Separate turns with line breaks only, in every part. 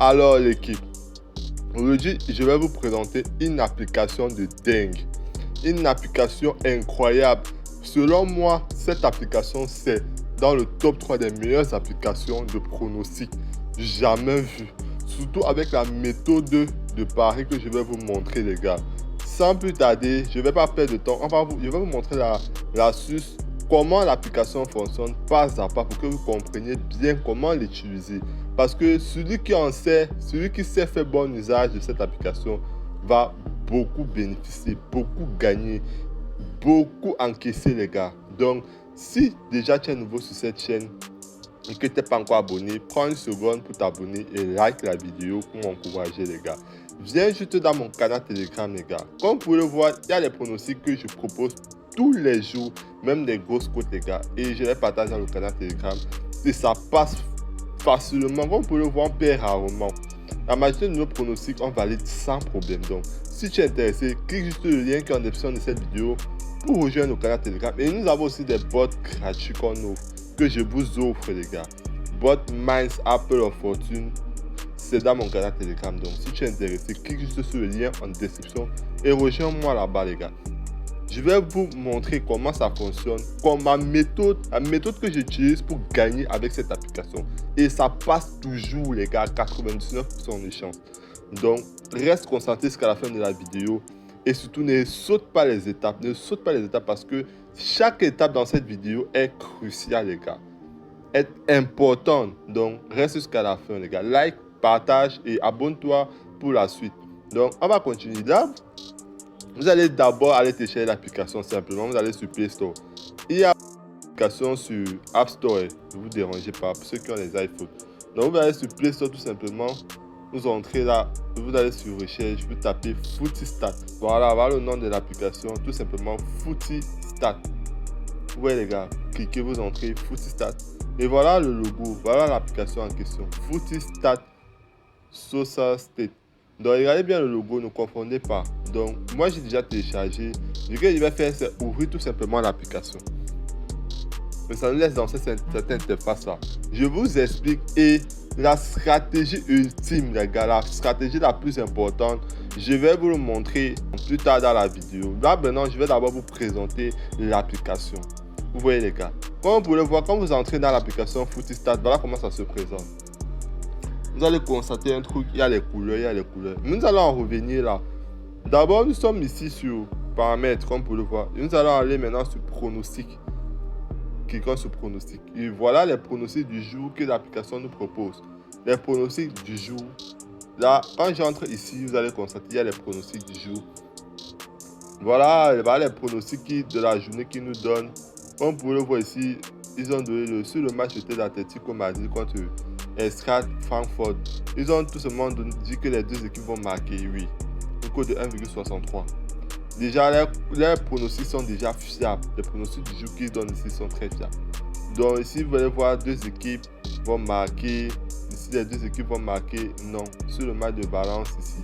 Alors l'équipe, aujourd'hui je vais vous présenter une application de dingue, une application incroyable. Selon moi, cette application c'est dans le top 3 des meilleures applications de pronostic jamais vues. Surtout avec la méthode de pari que je vais vous montrer les gars. Sans plus tarder, je ne vais pas perdre de temps, je vais vous montrer l'astuce, comment l'application fonctionne pas à pas pour que vous compreniez bien comment l'utiliser. Parce que celui qui sait faire bon usage de cette application va beaucoup bénéficier, beaucoup gagner, beaucoup encaisser les gars. Donc, si déjà tu es nouveau sur cette chaîne et que tu n'es pas encore abonné, prends une seconde pour t'abonner et like la vidéo pour m'encourager les gars. Viens juste dans mon canal Telegram les gars. Comme vous pouvez le voir, il y a les pronostics que je propose tous les jours, même des grosses cotes les gars. Et je les partage dans le canal Telegram. Et ça passe facilement. Comme vous pouvez le voir, on perd rarement. La majorité de nos pronostics, on valide sans problème. Donc, si tu es intéressé, clique juste sur le lien qui est en description de cette vidéo pour rejoindre le canal Telegram. Et nous avons aussi des bots gratuits qu'on offre, que je vous offre les gars. Bot Minds Apple of Fortune, c'est dans mon canal Telegram. Donc, si tu es intéressé, clique juste sur le lien en description et rejoins-moi là-bas les gars. Je vais vous montrer comment ça fonctionne, comme la méthode que j'utilise pour gagner avec cette application. Et ça passe toujours les gars, 99% de chance. Donc, reste concentré jusqu'à la fin de la vidéo. Et surtout, ne saute pas les étapes. Ne saute pas les étapes parce que chaque étape dans cette vidéo est cruciale les gars. Est importante. Donc, reste jusqu'à la fin les gars. Like, partage et abonne-toi pour la suite. Donc, on va continuer là. Vous allez d'abord aller télécharger l'application simplement. Vous allez sur Play Store. Il y a l'application sur App Store. Ne vous dérangez pas pour ceux qui ont les iPhones. Donc, vous allez sur Play Store tout simplement. Vous entrez là. Vous allez sur Recherche. Vous tapez Footy-Stat. Voilà le nom de l'application. Tout simplement Footy-Stat. Vous voyez les gars. Cliquez, vous entrez Footy-Stat. Et voilà le logo. Voilà l'application en question. Footy-Stat Social State. Donc regardez bien le logo, ne confondez pas. Donc moi j'ai déjà téléchargé. Ce que je vais faire c'est ouvrir tout simplement l'application. Mais ça nous laisse dans cette interface là. Je vous explique et la stratégie ultime les gars, la stratégie la plus importante, je vais vous le montrer plus tard dans la vidéo. Là maintenant je vais d'abord vous présenter l'application. Vous voyez les gars. Comme vous pouvez le voir, quand vous entrez dans l'application Footy-Stat, voilà comment ça se présente. Vous allez constater un truc, il y a les couleurs, Mais nous allons en revenir là. D'abord, nous sommes ici sur paramètres, comme vous pouvez le voir. Et nous allons aller maintenant sur pronostic. Cliquons sur pronostic. Et voilà les pronostics du jour que l'application nous propose. Les pronostics du jour. Là, quand j'entre ici, vous allez constater qu'il y a les pronostics du jour. Voilà les pronostics de la journée qui nous donnent. Comme vous pouvez le voir ici, ils ont donné sur le match de l'Atlético Madrid contre Eintracht Francfort. Ils ont tout simplement dit que les deux équipes vont marquer, oui, au cours de 1,63. Déjà, les pronostics sont déjà fiables. Les pronostics du jour qu'ils donnent ici sont très fiables. Donc ici, vous allez voir deux équipes vont marquer. Ici, les deux équipes vont marquer, non, sur le match de Valence ici.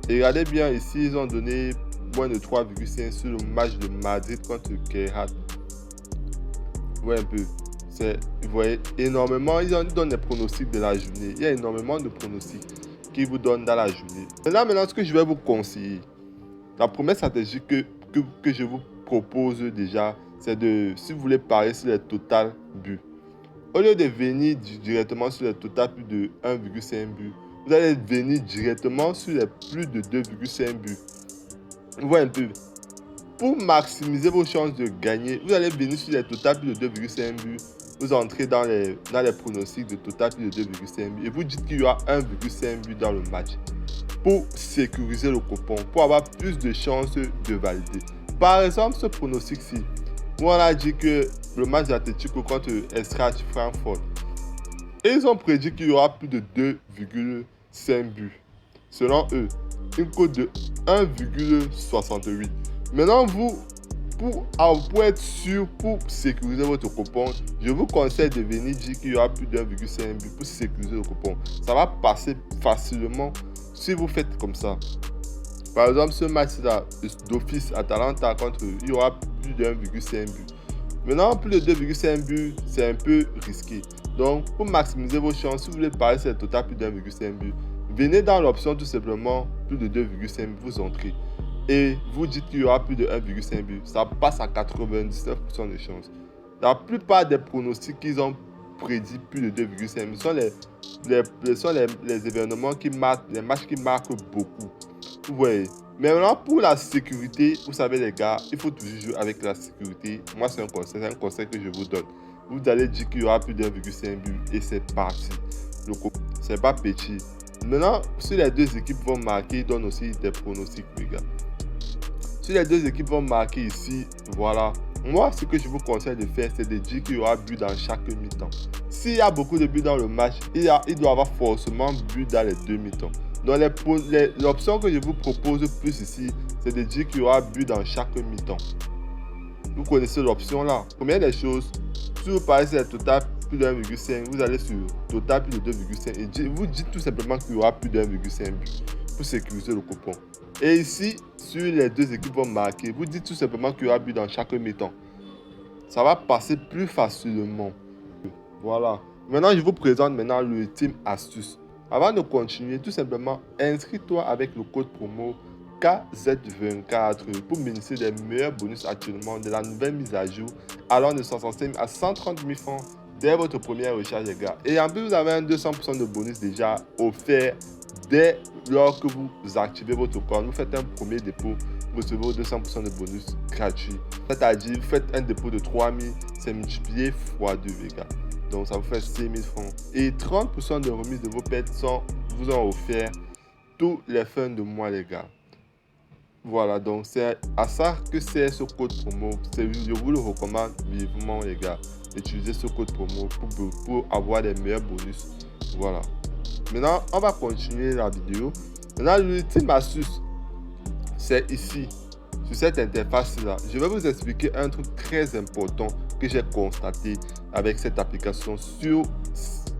Et regardez bien, ici, ils ont donné moins de 3,5 sur le match de Madrid contre Gerrard. Vous voyez un peu. Vous voyez énormément, ils donnent des pronostics de la journée. Il y a énormément de pronostics qu'ils vous donnent dans la journée. Et là maintenant, ce que je vais vous conseiller, la première stratégie que je vous propose déjà, c'est de, si vous voulez parier sur les total buts, au lieu de venir directement sur les total plus de 1,5 but, vous allez venir directement sur les plus de 2,5 buts. Vous voyez un peu. Pour maximiser vos chances de gagner, vous allez venir sur les total plus de 2,5 buts. Vous entrez dans les pronostics de total plus de 2,5 buts et vous dites qu'il y aura 1,5 but dans le match pour sécuriser le coupon, pour avoir plus de chances de valider. Par exemple, ce pronostic-ci, où on a dit que le match d'Atlético contre Eintracht Francfort, et ils ont prédit qu'il y aura plus de 2,5 buts. Selon eux, une cote de 1,68. Maintenant, pour être sûr, pour sécuriser votre coupon, je vous conseille de venir dire qu'il y aura plus d'1,5 but pour sécuriser le coupon. Ça va passer facilement si vous faites comme ça. Par exemple, ce match-là d'office Atalanta contre il y aura plus de 1,5 but. Maintenant, plus de 2,5 buts, c'est un peu risqué. Donc, pour maximiser vos chances, si vous voulez parier sur le total plus d'1,5 but, venez dans l'option tout simplement plus de 2,5 buts, vous entrez. Et vous dites qu'il y aura plus de 1,5 but. Ça passe à 99% de chances. La plupart des pronostics qu'ils ont prédit plus de 2,5 buts sont les événements qui marquent, les matchs qui marquent beaucoup. Vous voyez. Maintenant, pour la sécurité, vous savez les gars, il faut toujours jouer avec la sécurité. Moi, c'est un conseil que je vous donne. Vous allez dire qu'il y aura plus d'1,5 but et c'est parti. C'est pas petit. Maintenant, si les deux équipes vont marquer, ils donnent aussi des pronostics, les gars. Si les deux équipes vont marquer ici, voilà. Moi, ce que je vous conseille de faire, c'est de dire qu'il y aura but dans chaque mi-temps. S'il y a beaucoup de buts dans le match, il doit y avoir forcément but dans les deux mi-temps. Donc, l'option que je vous propose plus ici, c'est de dire qu'il y aura but dans chaque mi-temps. Vous connaissez l'option là. Première des choses, si vous parlez sur le total plus de 1,5, vous allez sur total plus de 2,5 et vous dites tout simplement qu'il y aura plus de 1,5 but pour sécuriser le coupon. Et ici, sur les deux équipes vont marquer, vous dites tout simplement qu'il y aura but dans chaque mi-temps. Ça va passer plus facilement. Voilà. Maintenant, je vous présente maintenant l'ultime astuce. Avant de continuer, tout simplement, inscris-toi avec le code promo KZ24 pour bénéficier des meilleurs bonus actuellement de la nouvelle mise à jour allant de 65 000 à 130 000 francs dès votre première recharge, les gars. Et en plus, vous avez un 200% de bonus déjà offert dès lors que vous activez votre compte. Vous faites un premier dépôt, vous recevez 200% de bonus gratuit. C'est-à-dire, vous faites un dépôt de 3 000, c'est multiplié x 2, les gars. Donc, ça vous fait 6 000 francs. Et 30% de remise de vos pertes vous ont offert tous les fins de mois, les gars. Voilà, donc c'est à ça que c'est ce code promo. Je vous le recommande vivement, les gars. Utilisez ce code promo pour avoir les meilleurs bonus. Voilà. Maintenant, on va continuer la vidéo. Maintenant, l'ultime astuce, c'est ici, sur cette interface-là. Je vais vous expliquer un truc très important que j'ai constaté avec cette application,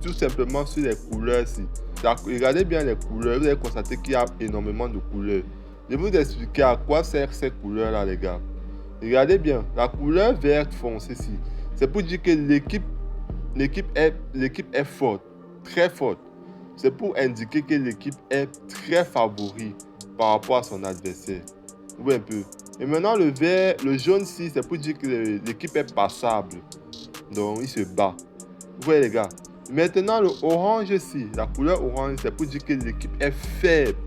tout simplement sur les couleurs ici. Regardez bien les couleurs, vous allez constater qu'il y a énormément de couleurs. Je vais vous expliquer à quoi servent ces couleurs-là, les gars. Regardez bien, la couleur verte foncée ici, c'est pour dire que l'équipe est forte, très forte. C'est pour indiquer que l'équipe est très favori par rapport à son adversaire. Vous voyez un peu. Et maintenant, le jaune ici, c'est pour dire que l'équipe est passable. Donc, il se bat. Vous voyez, les gars. Maintenant, le orange ici, la couleur orange, c'est pour dire que l'équipe est faible.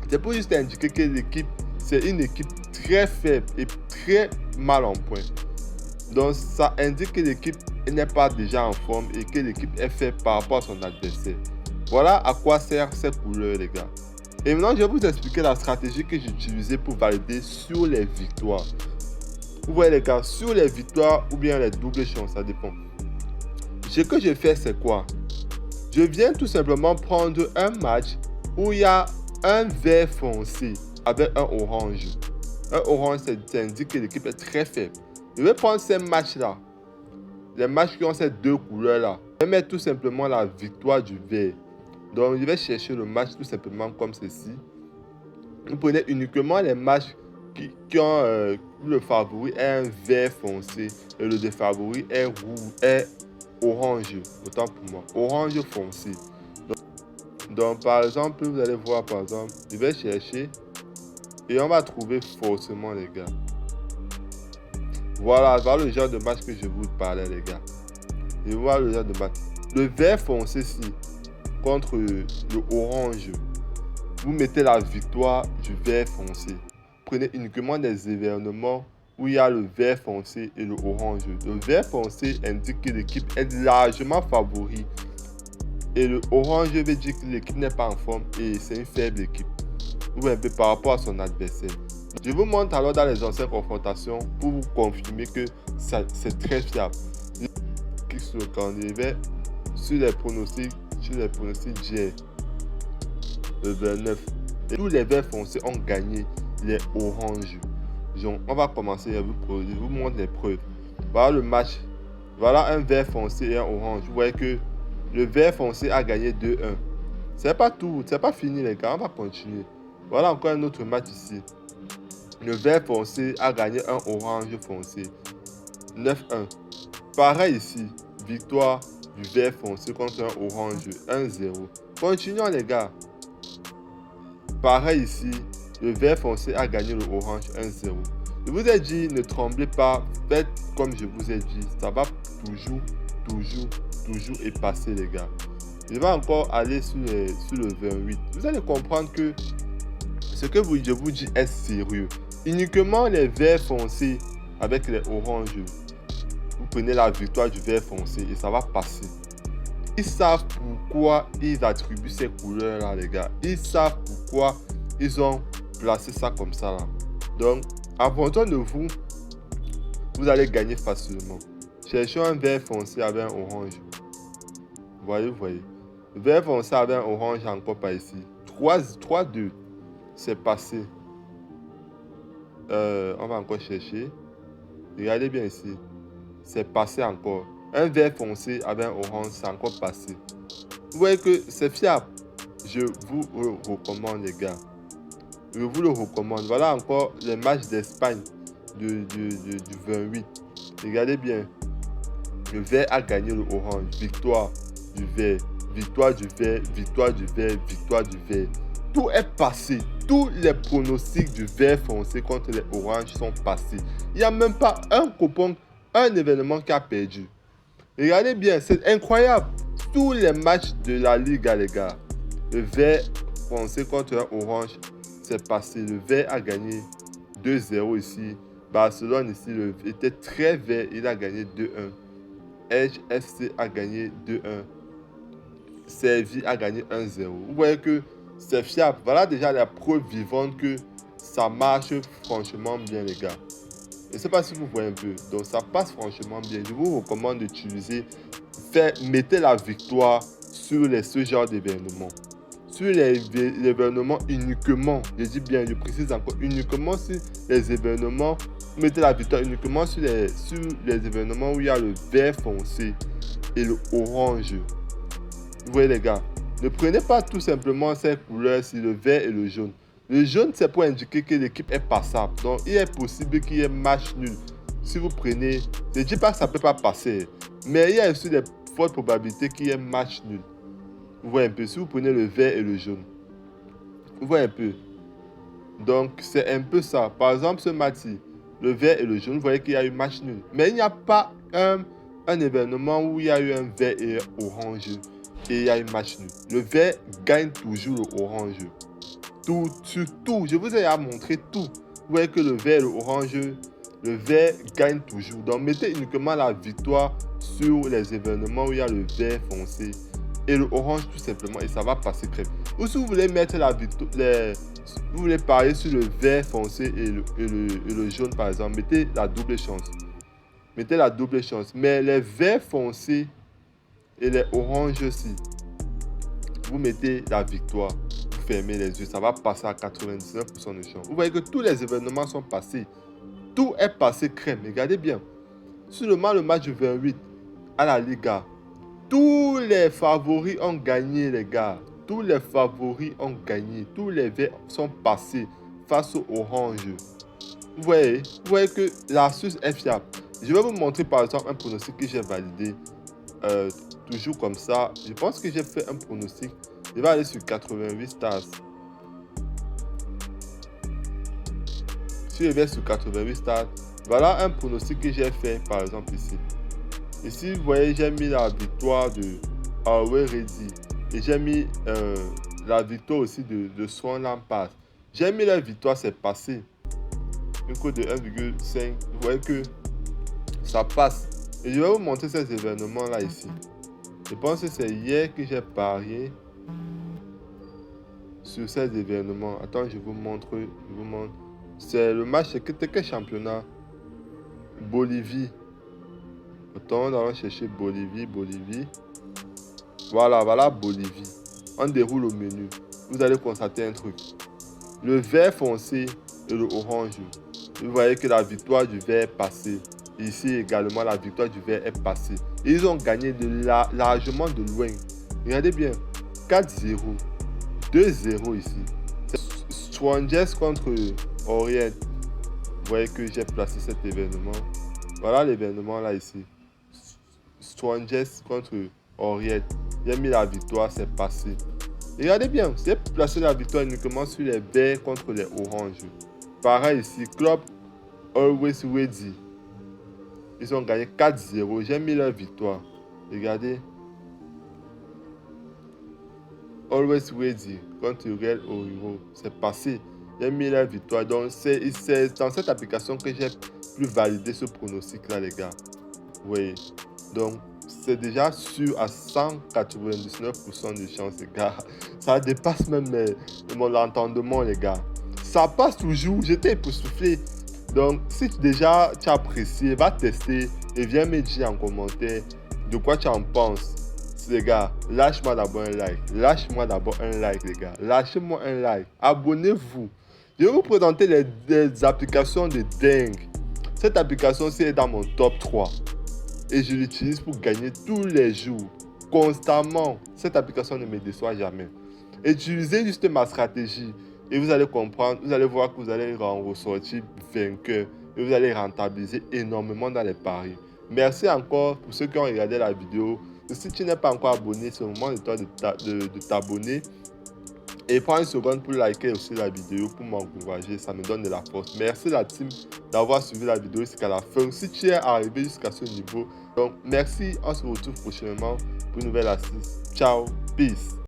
C'est pour juste indiquer que l'équipe, c'est une équipe très faible et très mal en point. Donc, ça indique que l'équipe n'est pas déjà en forme et que l'équipe est faible par rapport à son adversaire. Voilà à quoi servent ces couleurs, les gars. Et maintenant, je vais vous expliquer la stratégie que j'utilisais pour valider sur les victoires. Vous voyez, les gars, sur les victoires ou bien les doubles chances, ça dépend. Ce que je fais, c'est quoi? Je viens tout simplement prendre un match où il y a un vert foncé avec un orange. Un orange, ça indique que l'équipe est très faible. Je vais prendre ces matchs-là. Les matchs qui ont ces deux couleurs-là. Je vais mettre tout simplement la victoire du vert. Donc, je vais chercher le match tout simplement comme ceci. Vous prenez uniquement les matchs qui ont le favori est un vert foncé et le défavori est rouge, est orange. Autant pour moi, orange foncé. Donc, par exemple, vous allez voir, par exemple, je vais chercher et on va trouver forcément, les gars. Voilà le genre de match que je vous parlais, les gars. Et voilà le genre de match. Le vert foncé ici contre le orange. Vous mettez la victoire du vert foncé. Prenez uniquement des événements où il y a le vert foncé et le orange. Le vert foncé indique que l'équipe est largement favori. Et le orange veut dire que l'équipe n'est pas en forme et c'est une faible équipe. Ou un peu par rapport à son adversaire. Je vous montre alors dans les anciennes confrontations pour vous confirmer que c'est très fiable. Clique sur le candidat sur les pronostics J. Le 29. Et tous les verts foncés ont gagné les oranges. Donc, on va commencer à vous montrer les preuves. Voilà le match. Voilà un vert foncé et un orange. Vous voyez que le vert foncé a gagné 2-1. C'est pas tout, c'est pas fini, les gars. On va continuer. Voilà encore un autre match ici. Le vert foncé a gagné un orange foncé. 9-1. Pareil ici. Victoire du vert foncé contre un orange 1-0. Continuons les gars. Pareil ici, le vert foncé a gagné le orange 1-0. Je vous ai dit, ne tremblez pas, faites comme je vous ai dit. Ça va toujours et passer les gars. Je vais encore aller sur le 28. Vous allez comprendre que ce que je vous dis est sérieux. Uniquement les verts foncés avec les oranges, vous prenez la victoire du vert foncé et ça va passer. Ils savent pourquoi ils attribuent ces couleurs là les gars. Ils savent pourquoi ils ont placé ça comme ça là. Donc, en fonction de vous, vous allez gagner facilement. Cherchons un vert foncé avec un orange. Vous voyez. Le vert foncé avec un orange encore par ici. 3-2. C'est passé. On va encore chercher. Regardez bien ici. C'est passé encore. Un vert foncé avec un orange, c'est encore passé. Vous voyez que c'est fiable. Je vous le recommande les gars. Je vous le recommande. Voilà encore les matchs d'Espagne du 28. Regardez bien. Le vert a gagné le orange. Victoire du vert. Victoire du vert. Victoire du vert. Victoire du vert. Tout est passé. Tous les pronostics du vert foncé contre les oranges sont passés. Il n'y a même pas un coupon, un événement qui a perdu. Regardez bien, c'est incroyable. Tous les matchs de la Liga, les gars. Le vert foncé contre un orange, c'est passé. Le vert a gagné 2-0 ici. Barcelone ici était très vert. Il a gagné 2-1. Edge FC a gagné 2-1. Séville a gagné 1-0. Vous voyez que c'est fiable. Voilà déjà la preuve vivante que ça marche franchement bien les gars. Je ne sais pas si vous voyez un peu. Donc ça passe franchement bien. Je vous recommande d'utiliser, mettez la victoire sur ce genre d'événement. Sur les événements uniquement, je dis bien, je précise encore, uniquement sur les événements, mettez la victoire uniquement sur les événements où il y a le vert foncé et le orange. Vous voyez les gars, ne prenez pas tout simplement ces couleurs-ci, le vert et le jaune. Le jaune, c'est pour indiquer que l'équipe est passable. Donc, il est possible qu'il y ait match nul. Si vous prenez, je ne dis pas que ça ne peut pas passer, mais il y a aussi des fortes probabilités qu'il y ait match nul. Vous voyez un peu, si vous prenez le vert et le jaune. Vous voyez un peu. Donc, c'est un peu ça. Par exemple, ce match-ci, le vert et le jaune, vous voyez qu'il y a eu match nul. Mais il n'y a pas un événement où il y a eu un vert et un orange. Et il y a eu match nul. Le vert gagne toujours le orange. Sur tout. Je vous ai montré tout. Vous voyez que le vert et l'orange, le vert gagne toujours. Donc, mettez uniquement la victoire sur les événements où il y a le vert foncé et le orange tout simplement. Et ça va passer très vite. Ou si vous voulez mettre la victoire, vous voulez parier sur le vert foncé et le jaune par exemple, mettez la double chance. Mettez la double chance. Mais les verts foncés et les oranges aussi, vous mettez la victoire. Fermez les yeux, ça va passer à 99% de chance. Vous voyez que tous les événements sont passés. Tout est passé crème. Regardez bien. Seulement le match du 28 à la Liga, tous les favoris ont gagné, les gars. Tous les favoris ont gagné. Tous les verts sont passés face aux oranges. Vous voyez que l'astuce est fiable. Je vais vous montrer par exemple un pronostic que j'ai validé. Toujours comme ça. Je pense que j'ai fait un pronostic. Je vais aller sur 88 stars. Si je vais sur 88 stars, voilà un pronostic que j'ai fait par exemple ici. Ici, vous voyez, j'ai mis la victoire de Away Ready. Et j'ai mis la victoire aussi de Swan Lampard. J'ai mis la victoire, c'est passé. Un code de 1,5. Vous voyez que ça passe. Et je vais vous montrer ces événements-là ici. Je pense que c'est hier que j'ai parié sur ces événements. Attends, je vous montre. C'est le match, c'était quel championnat? Bolivie. Attends, on va chercher Bolivie. Voilà Bolivie. On déroule au menu. Vous allez constater un truc. Le vert foncé et le orange. Vous voyez que la victoire du vert est passée. Ici également, la victoire du vert est passée. Et ils ont gagné largement de loin. Regardez bien. 4-0. 2-0 ici. Strangers contre Orient. Vous voyez que j'ai placé cet événement. Voilà l'événement là ici. Strangers contre Oriette. J'ai mis la victoire, c'est passé. Regardez bien, j'ai placé la victoire uniquement sur les verts contre les oranges. Pareil ici, Club Always Ready. Ils ont gagné 4-0. J'ai mis leur victoire. Regardez. Always Ready contre Real Oriro. C'est passé. J'ai mis la victoire. Donc, c'est dans cette application que j'ai pu valider ce pronostic-là, les gars. Oui. Donc, c'est déjà sûr à 199% de chance, les gars. Ça dépasse même mon entendement, les gars. Ça passe toujours. J'étais époustouflé. Donc, si déjà tu as apprécié, va tester et viens me dire en commentaire de quoi tu en penses. Les gars, lâche-moi d'abord un like. Lâche-moi d'abord un like, les gars. Lâchez-moi un like. Abonnez-vous. Je vais vous présenter les applications de dingue. Cette application-ci est dans mon top 3. Et je l'utilise pour gagner tous les jours, constamment. Cette application ne me déçoit jamais. Utilisez juste ma stratégie et vous allez comprendre, vous allez voir que vous allez en ressortir vainqueur et vous allez rentabiliser énormément dans les paris. Merci encore pour ceux qui ont regardé la vidéo. Et si tu n'es pas encore abonné, c'est le moment de toi de t'abonner. Et prends une seconde pour liker aussi la vidéo pour m'encourager, ça me donne de la force. Merci la team d'avoir suivi la vidéo jusqu'à la fin. Si tu es arrivé jusqu'à ce niveau, donc merci, on se retrouve prochainement pour une nouvelle astuce. Ciao, peace.